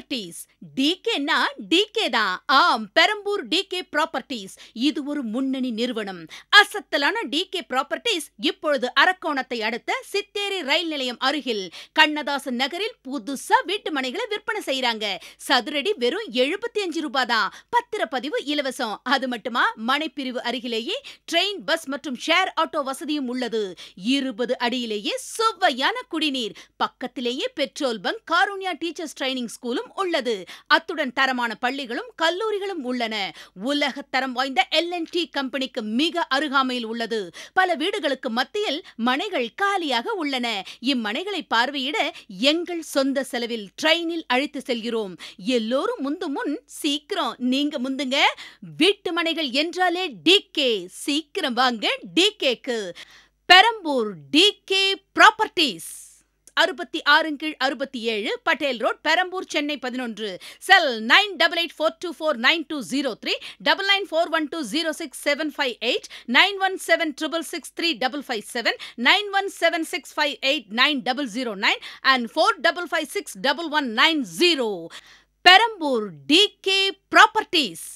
Properties. டிகேன்னா decay தான். ஆம், Perambur TK properties. இது ஒரு முன்னணி நிறுவனம். அசத்தலான டிகே ப்ராப்பர்ட்டீஸ் இப்பொழுது அரக்கோணத்தை அடுத்த சித்தேரி ரயில் நிலையம் அருகில் கண்ணதாசன் நகரில் புதுசா வீட்டு மனைகளை விற்பனை செய்யறாங்க. சதுரடி வெறும் 75 ரூபாய் தான். பத்திரப்பதிவு இலவசம். அது மட்டுமா, மனைப்பிரிவு அருகிலேயே ட்ரெயின், பஸ் மற்றும் ஷேர் ஆட்டோ வசதியும் உள்ளது. 20 அடியிலேயே சுவையான குடிநீர், பக்கத்திலேயே petrol bunk, Karunya teachers training ஸ்கூலும் உள்ளது. அத்துடன் தரமான பள்ளிகளும் கல்லூரிகளும் உள்ளன. உலக தரம் வாய்ந்த L&T கம்பெனிக்கு மிக அருகாமையில் உள்ளது. பல வீடுகளுக்கு மத்தியில் மனைகள் காலியாக உள்ளன. இம்மனைகளை பார்வையிட எங்கள் சொந்த செலவில் ட்ரெயினில் அழைத்து செல்கிறோம். எல்லோரும் முந்தும் முன் சீக்கிரம் நீங்க முந்துங்க. வீட்டு மனைகள் என்றாலே டிகே. சீக்கிரம் வாங்க டிகேக்கு. Perambur TK properties. 66/67 Patel road, Perambur, Chennai 11. Cell 9884249203, 9941206758, 9176635557, 9176589009 and 45561190. Perambur TK properties.